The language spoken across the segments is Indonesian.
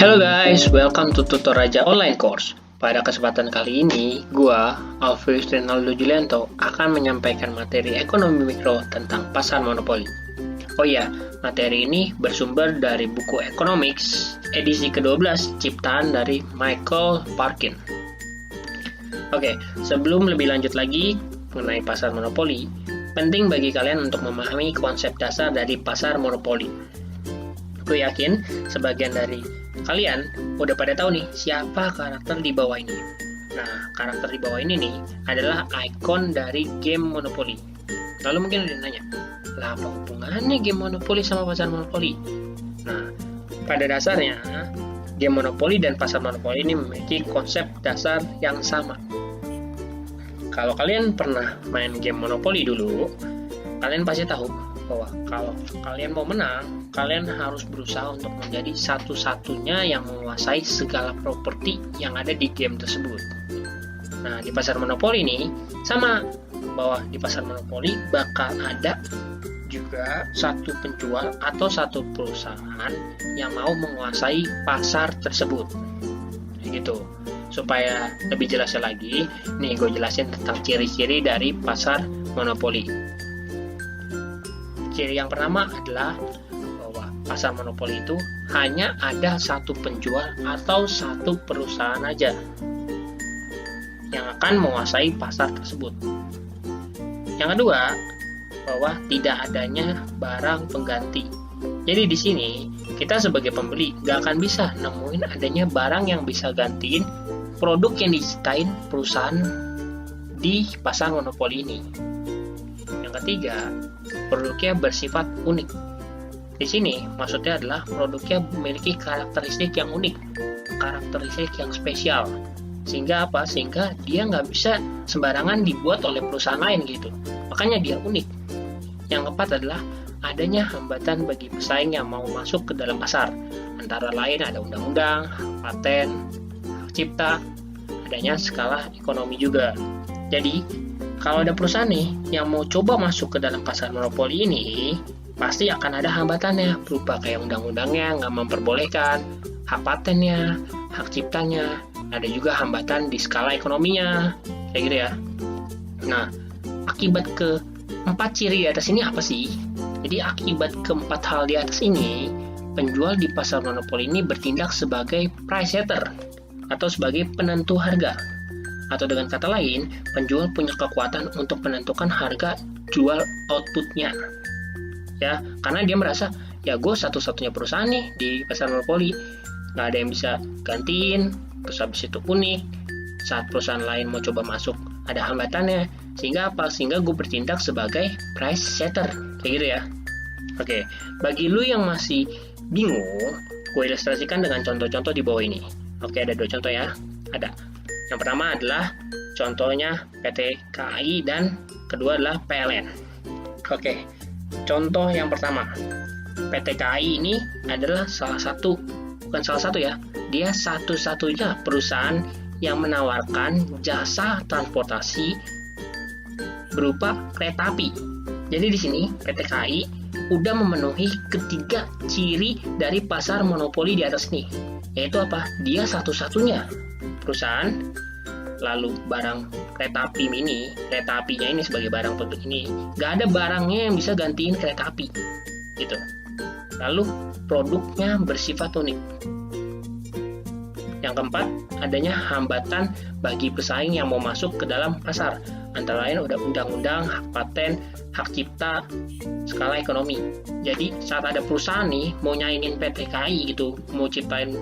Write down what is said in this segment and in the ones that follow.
Hello guys, welcome to Tutor Raja Online Course. Pada kesempatan kali ini, gua, Alfius Rinaldo Julianto, akan menyampaikan materi ekonomi mikro tentang pasar monopoli. Oh iya, materi ini bersumber dari buku Economics, edisi ke-12, ciptaan dari Michael Parkin. Oke, sebelum lebih lanjut lagi mengenai pasar monopoli, penting bagi kalian untuk memahami konsep dasar dari pasar monopoli. Gue yakin sebagian dari kalian udah pada tahu nih siapa karakter di bawah ini. Nah, karakter di bawah ini nih adalah ikon dari game monopoli. Lalu mungkin ada yang nanya, lah apa hubungannya game monopoli sama pasar monopoli? Nah, pada dasarnya game monopoli dan pasar monopoli ini memiliki konsep dasar yang sama. Kalau kalian pernah main game monopoli dulu, kalian pasti tahu bahwa kalau kalian mau menang, kalian harus berusaha untuk menjadi satu-satunya yang menguasai segala properti yang ada di game tersebut. Nah, di pasar monopoli ini sama, bahwa di pasar monopoli bakal ada juga satu penjual atau satu perusahaan yang mau menguasai pasar tersebut. Gitu. Supaya lebih jelasnya lagi, nih gue jelasin tentang ciri-ciri dari pasar monopoli. Ciri yang pertama adalah bahwa pasar monopoli itu hanya ada satu penjual atau satu perusahaan aja yang akan menguasai pasar tersebut. Yang kedua, bahwa tidak adanya barang pengganti. Jadi di sini kita sebagai pembeli gak akan bisa nemuin adanya barang yang bisa gantiin produk yang diciptain perusahaan di pasar monopoli ini. Yang ketiga, produknya bersifat unik. Di sini maksudnya adalah produknya memiliki karakteristik yang unik, karakteristik yang spesial. Sehingga apa? Sehingga dia nggak bisa sembarangan dibuat oleh perusahaan lain gitu. Makanya dia unik. Yang keempat adalah adanya hambatan bagi pesaing yang mau masuk ke dalam pasar. Antara lain ada undang-undang, paten, hak cipta, adanya skala ekonomi juga. Jadi kalau ada perusahaan nih yang mau coba masuk ke dalam pasar monopoli ini, pasti akan ada hambatannya berupa kayak undang-undangnya nggak memperbolehkan, hak patennya, hak ciptanya, ada juga hambatan di skala ekonominya, kayak gitu ya. Nah, akibat keempat ciri di atas ini apa sih? Jadi akibat keempat hal di atas ini, penjual di pasar monopoli ini bertindak sebagai price setter atau sebagai penentu harga. Atau dengan kata lain, penjual punya kekuatan untuk menentukan harga jual outputnya. Ya, karena dia merasa, ya gue satu-satunya perusahaan nih di pasar monopoli, nggak ada yang bisa gantiin, terus habis itu unik, saat perusahaan lain mau coba masuk, ada hambatannya, sehingga apa? Sehingga gue bertindak sebagai price setter, kayak gitu ya. Oke, bagi lu yang masih bingung, gue ilustrasikan dengan contoh-contoh di bawah ini. Oke, ada 2 contoh ya, ada. Yang pertama adalah contohnya PT KAI dan kedua adalah PLN. Oke, contoh yang pertama, PT KAI ini adalah bukan salah satu ya, dia satu-satunya perusahaan yang menawarkan jasa transportasi berupa kereta api. Jadi di sini PT KAI udah memenuhi ketiga ciri dari pasar monopoli di atas nih, yaitu apa? Dia satu-satunya perusahaan, lalu barang kereta apinya ini sebagai barang produk ini, gak ada barangnya yang bisa gantiin kereta api gitu. Lalu produknya bersifat unik. Yang keempat, adanya hambatan bagi pesaing yang mau masuk ke dalam pasar, antara lain udah undang-undang, hak paten, hak cipta, skala ekonomi. Jadi saat ada perusahaan nih mau nyaingin PT KAI gitu, mau ciptain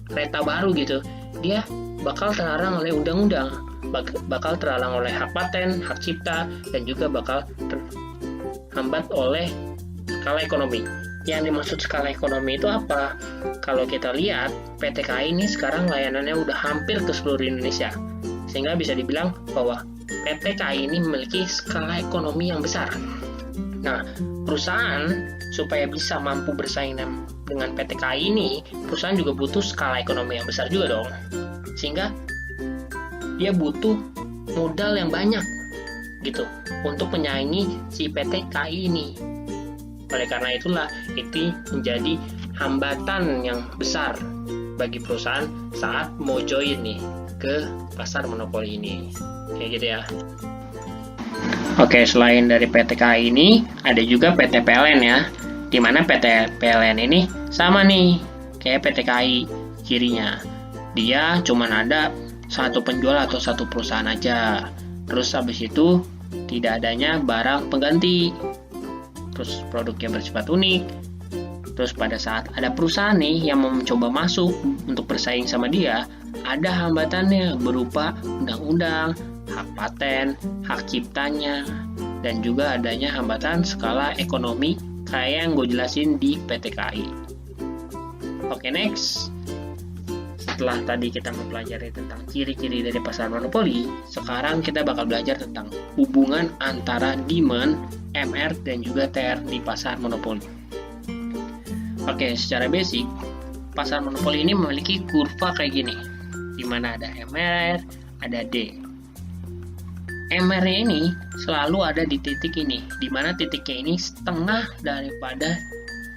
kereta baru gitu, dia bakal terhalang oleh undang-undang, bakal terhalang oleh hak paten, hak cipta, dan juga bakal terhambat oleh skala ekonomi. Yang dimaksud skala ekonomi itu apa? Kalau kita lihat, PT KAI ini sekarang layanannya udah hampir ke seluruh Indonesia, sehingga bisa dibilang bahwa PT KAI ini memiliki skala ekonomi yang besar. Nah, perusahaan supaya bisa mampu bersaing dengan PT KAI ini, perusahaan juga butuh skala ekonomi yang besar juga dong. Sehingga dia butuh modal yang banyak gitu untuk menyaingi si PT KAI ini. Oleh karena itulah itu menjadi hambatan yang besar bagi perusahaan saat mau join nih ke pasar monopoli ini. Kayak gitu ya. Oke, selain dari PT KAI ini, ada juga PT PLN ya. Dimana PT PLN ini sama nih, kayak PT KAI cirinya. Dia cuma ada satu penjual atau satu perusahaan aja. Terus habis itu tidak adanya barang pengganti. Terus produknya bersifat unik. Terus pada saat ada perusahaan nih yang mau mencoba masuk untuk bersaing sama dia, ada hambatannya berupa undang-undang, hak paten, hak ciptanya, dan juga adanya hambatan skala ekonomi kayak yang gue jelasin di PT KAI. Oke, next. Setelah tadi kita mempelajari tentang ciri-ciri dari pasar monopoli, sekarang kita bakal belajar tentang hubungan antara demand, MR, dan juga TR di pasar monopoli. Oke, secara basic, pasar monopoli ini memiliki kurva kayak gini, di mana ada MR, ada D. MR-nya ini selalu ada di titik ini, di mana titiknya ini setengah daripada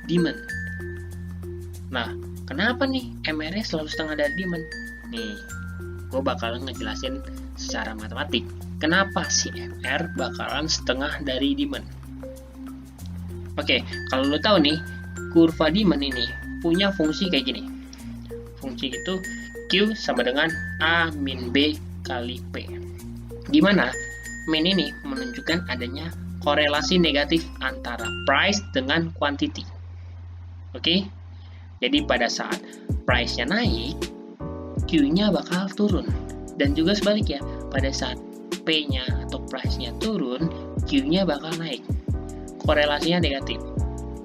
demand. Nah, kenapa nih MR-nya selalu setengah dari demand? Nih, gue bakalan ngejelasin secara matematik. Kenapa si MR bakalan setengah dari demand? Oke, kalau lo tahu nih, kurva demand ini punya fungsi kayak gini. Fungsi itu Q sama dengan A min B kali P. Gimana? Min ini menunjukkan adanya korelasi negatif antara price dengan quantity. Oke? Jadi pada saat price-nya naik, Q-nya bakal turun. Dan juga sebaliknya, pada saat P-nya atau price-nya turun, Q-nya bakal naik. Korelasinya negatif.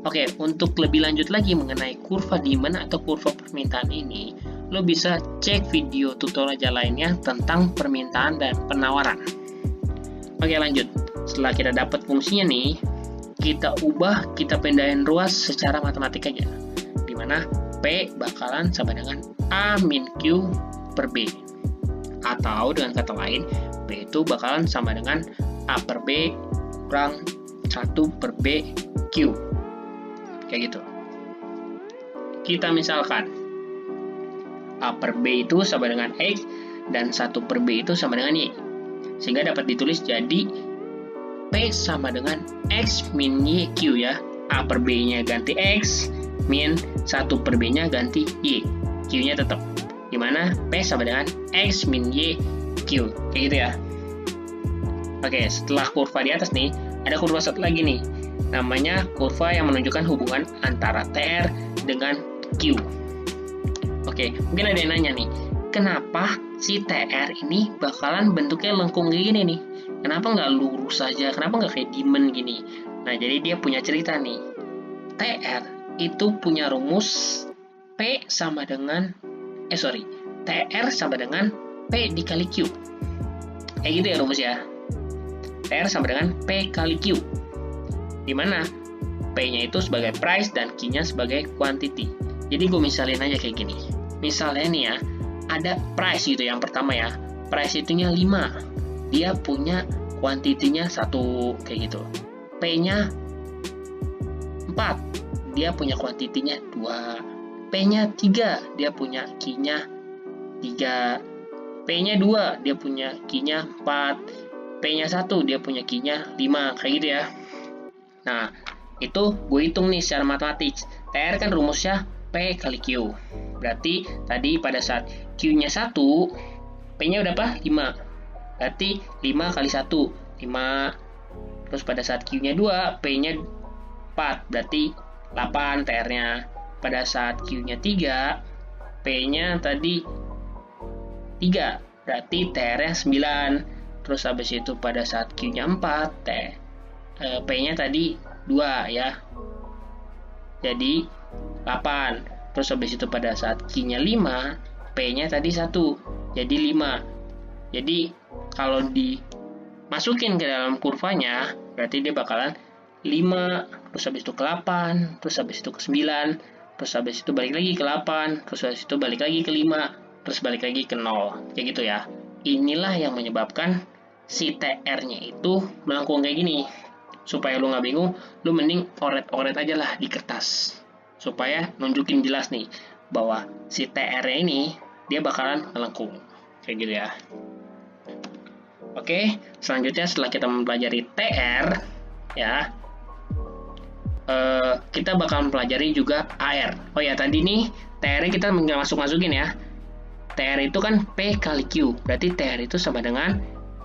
Oke, untuk lebih lanjut lagi mengenai kurva demand atau kurva permintaan ini, lo bisa cek video tutorial lainnya tentang permintaan dan penawaran. Oke, lanjut. Setelah kita dapat fungsinya nih, kita pindahin ruas secara matematik aja. Dimana P bakalan sama dengan A min Q per B. Atau dengan kata lain, P itu bakalan sama dengan A per B kurang 1 per B Q. Kayak gitu. Kita misalkan A per B itu sama dengan X dan 1 per B itu sama dengan Y. Sehingga dapat ditulis jadi P sama dengan X min Y Q ya. A per B-nya ganti X, min 1 per B-nya ganti Y. Q-nya tetap. Dimana P sama dengan X min Y Q. Kayak gitu ya. Oke, setelah kurva di atas nih, ada kurva satu lagi nih. Namanya kurva yang menunjukkan hubungan antara TR dengan Q. Oke, mungkin ada yang nanya nih, kenapa si TR ini bakalan bentuknya lengkung kayak gini nih? Kenapa nggak lurus saja? Kenapa nggak kayak demand gini? Nah, jadi dia punya cerita nih. TR itu punya rumus P sama dengan TR sama dengan P dikali Q. Kayak gitu ya rumusnya. TR sama dengan P kali Q. Dimana P-nya itu sebagai price dan Q-nya sebagai quantity. Jadi gue misalin aja kayak gini. Misalnya nih ya, ada price gitu yang pertama ya. Price itunya 5. Dia punya quantity-nya 1 kayak gitu. P-nya 4. Dia punya quantity-nya 2. P-nya 3. Dia punya Q-nya 3. P-nya 2. Dia punya Q-nya 4. P-nya 1. Dia punya Q-nya 5. Kayak gitu ya. Nah, itu gue hitung nih secara matematis. TR kan rumusnya P kali Q. Berarti tadi pada saat Q-nya 1, P-nya udah apa? 5. Berarti 5 kali 1, 5. Terus pada saat Q-nya 2, P-nya 4. Berarti 8 TR-nya. Pada saat Q-nya 3, P-nya tadi 3. Berarti TR-nya 9. Terus habis itu pada saat Q-nya 4, P-nya tadi 2 ya. Jadi 8. Terus habis itu pada saat Q-nya 5, P-nya tadi 1. Jadi 5. Jadi kalau dimasukin ke dalam kurvanya, berarti dia bakalan 5, terus habis itu ke 8, terus habis itu ke 9, terus habis itu balik lagi ke 8, terus habis itu balik lagi ke 5, terus balik lagi ke 0. Kayak gitu ya. Inilah yang menyebabkan si TR-nya itu melengkung kayak gini. Supaya lu nggak bingung, lu mending oret-oret aja lah di kertas. Supaya nunjukin jelas nih, bahwa si TR-nya ini dia bakalan melengkung. Kayak gitu ya. Oke, selanjutnya setelah kita mempelajari TR, ya, kita bakal mempelajari juga AR. Oh ya, tadi nih TR-nya kita masukin ya. TR itu kan P kali Q, berarti TR itu sama dengan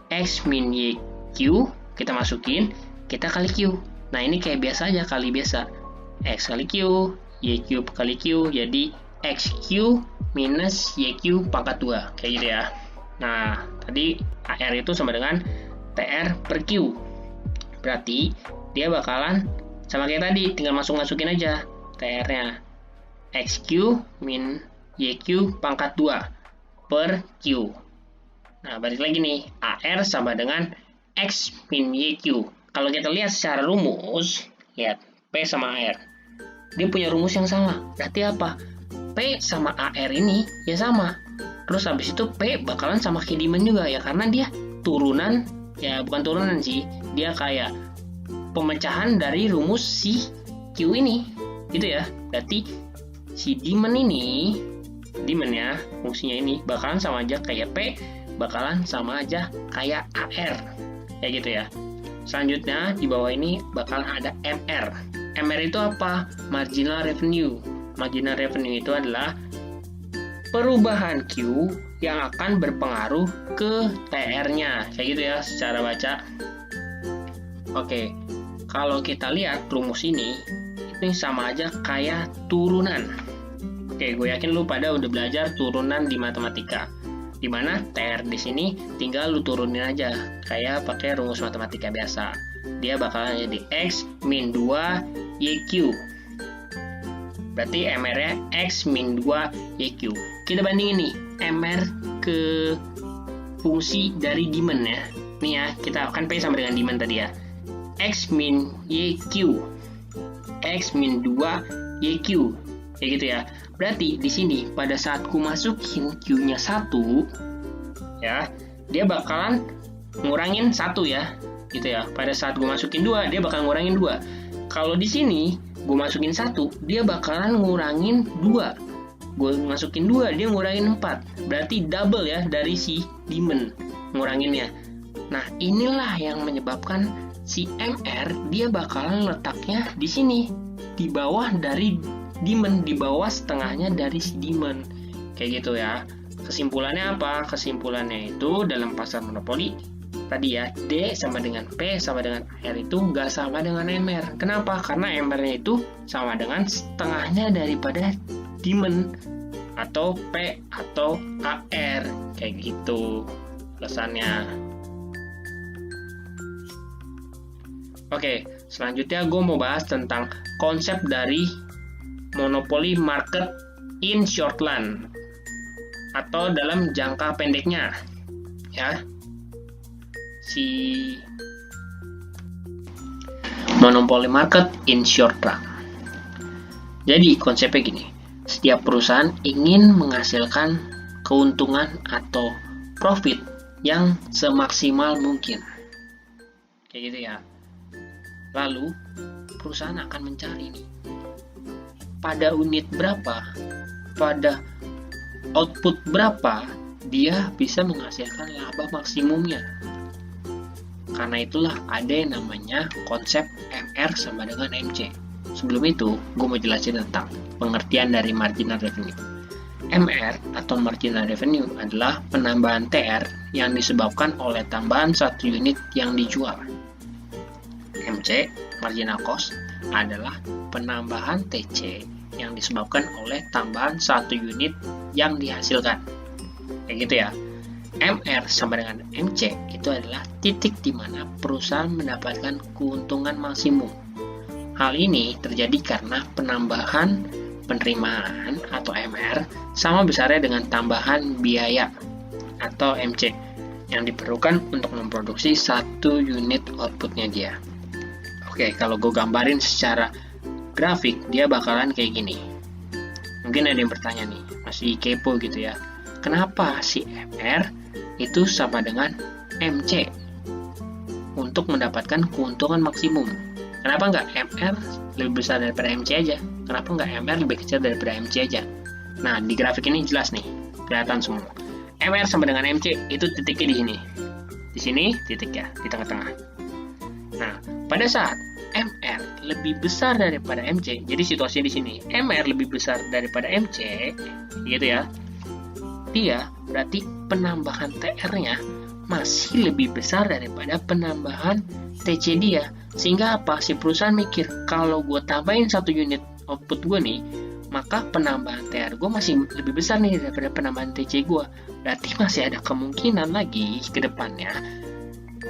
X min YQ, kita masukin, kita kali Q. Nah, ini kayak biasa aja, kali biasa. X kali Q, YQ kali Q, jadi XQ minus YQ pangkat 2, kayak gitu ya. Nah, tadi AR itu sama dengan TR per Q. Berarti dia bakalan sama kayak tadi, tinggal masukin aja TR-nya. XQ min YQ pangkat 2 per Q. Nah, balik lagi nih, AR sama dengan X min YQ. Kalau kita lihat secara rumus, lihat P sama AR. Dia punya rumus yang sama. Berarti apa? P sama AR ini ya sama. Terus habis itu P bakalan sama kayak demand juga ya, karena dia turunan, ya bukan turunan sih, dia kayak pemecahan dari rumus si Q ini, gitu ya. Berarti si demand ini, demand ya, fungsinya ini bakalan sama aja kayak P, bakalan sama aja kayak AR, kayak gitu ya. Selanjutnya di bawah ini bakalan ada MR. MR itu apa? Marginal revenue. Marginal revenue itu adalah perubahan Q yang akan berpengaruh ke TR-nya, kayak gitu ya secara baca. Oke, kalau kita lihat rumus ini sama aja kayak turunan. Oke, gue yakin lu pada udah belajar turunan di matematika, dimana TR di sini tinggal lu turunin aja kayak pakai rumus matematika biasa. Dia bakalan jadi X min 2 YQ. Berarti MR-nya X min 2 YQ. Kita bandingin nih MR ke fungsi dari demand ya. Nih ya, kita akan P sama dengan demand tadi ya. X min YQ. X min 2 YQ. Kayak gitu ya. Berarti di sini pada saat ku masukin Q-nya 1 ya, dia bakalan ngurangin 1 ya. Gitu ya. Pada saat gue masukin 2, dia bakal ngurangin 2. Kalau di sini gue masukin 1, dia bakalan ngurangin 2. Gue masukin 2, dia ngurangin 4. Berarti double ya dari si demand nguranginnya. Nah, inilah yang menyebabkan si MR dia bakalan letaknya di sini, di bawah dari demand, di bawah setengahnya dari si demand. Kayak gitu ya. Kesimpulannya apa? Kesimpulannya itu dalam pasar monopoli tadi ya, D sama dengan P sama dengan R itu nggak sama dengan MR. Kenapa? Karena MR-nya itu sama dengan setengahnya daripada demand atau P atau AR. Kayak gitu alasannya. Oke, selanjutnya gue mau bahas tentang konsep dari monopoli market in short run atau dalam jangka pendeknya ya. Si monopoli market in short run. Jadi konsepnya gini, setiap perusahaan ingin menghasilkan keuntungan atau profit yang semaksimal mungkin. Kayak gitu ya. Lalu perusahaan akan mencari nih, pada unit berapa, pada output berapa dia bisa menghasilkan laba maksimumnya. Karena itulah ada yang namanya konsep MR sama dengan MC. Sebelum itu, gue mau jelasin tentang pengertian dari marginal revenue. MR atau marginal revenue adalah penambahan TR yang disebabkan oleh tambahan satu unit yang dijual. MC, marginal cost, adalah penambahan TC yang disebabkan oleh tambahan satu unit yang dihasilkan. Kayak gitu ya. MR sama dengan MC itu adalah titik di mana perusahaan mendapatkan keuntungan maksimum. Hal ini terjadi karena penambahan penerimaan atau MR sama besarnya dengan tambahan biaya atau MC yang diperlukan untuk memproduksi satu unit outputnya dia. Oke, kalau gue gambarin secara grafik, dia bakalan kayak gini. Mungkin ada yang bertanya nih, masih kepo gitu ya. Kenapa si MR itu sama dengan MC untuk mendapatkan keuntungan maksimum? Kenapa nggak MR lebih besar daripada MC aja? Kenapa nggak MR lebih kecil daripada MC aja? Nah, di grafik ini jelas nih, kelihatan semua. MR sama dengan MC itu titiknya di sini. Di sini titik ya, di tengah-tengah. Nah, pada saat MR lebih besar daripada MC, jadi situasinya di sini, MR lebih besar daripada MC, gitu ya. Dia berarti penambahan TR-nya masih lebih besar daripada penambahan TC dia. Sehingga apa? Si perusahaan mikir, kalau gue tambahin 1 unit output gue nih, maka penambahan TR gue masih lebih besar nih daripada penambahan TC gue. Berarti masih ada kemungkinan lagi ke depannya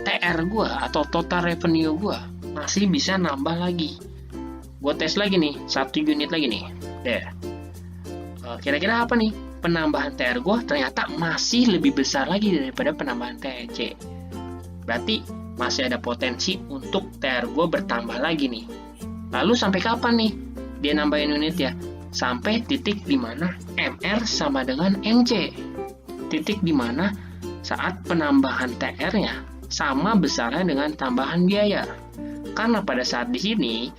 TR gue atau total revenue gue masih bisa nambah lagi. Gue tes lagi nih, 1 unit lagi nih. Deh. Kira-kira apa nih? Penambahan TR gue ternyata masih lebih besar lagi daripada penambahan TC. Berarti masih ada potensi untuk TR gue bertambah lagi nih. Lalu sampai kapan nih dia nambahin unit ya? Sampai titik dimana MR sama dengan MC. Titik dimana saat penambahan TR-nya sama besarnya dengan tambahan biaya. Karena pada saat ini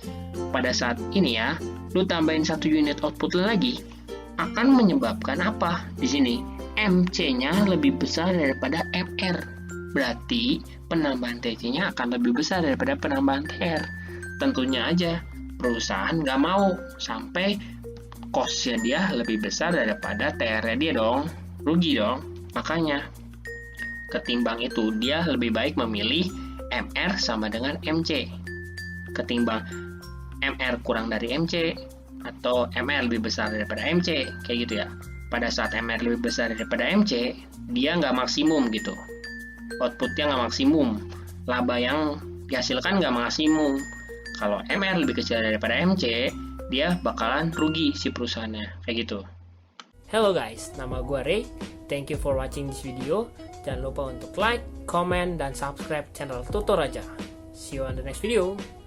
ya, lu tambahin 1 unit output lagi, akan menyebabkan apa? Di sini MC-nya lebih besar daripada MR. Berarti penambahan TC-nya akan lebih besar daripada penambahan TR. Tentunya aja perusahaan nggak mau sampai cost-nya dia lebih besar daripada TR-nya dia dong. Rugi dong. Makanya ketimbang itu dia lebih baik memilih MR sama dengan MC ketimbang MR kurang dari MC atau MR lebih besar daripada MC, kayak gitu ya. Pada saat MR lebih besar daripada MC, dia nggak maksimum gitu, outputnya nggak maksimum, laba yang dihasilkan nggak maksimum. Kalau MR lebih kecil daripada MC, dia bakalan rugi si perusahaannya, kayak gitu. Hello guys, nama gue Ray. Thank you for watching this video. Jangan lupa untuk like, comment, dan subscribe channel Tutor Aja. See you on the next video.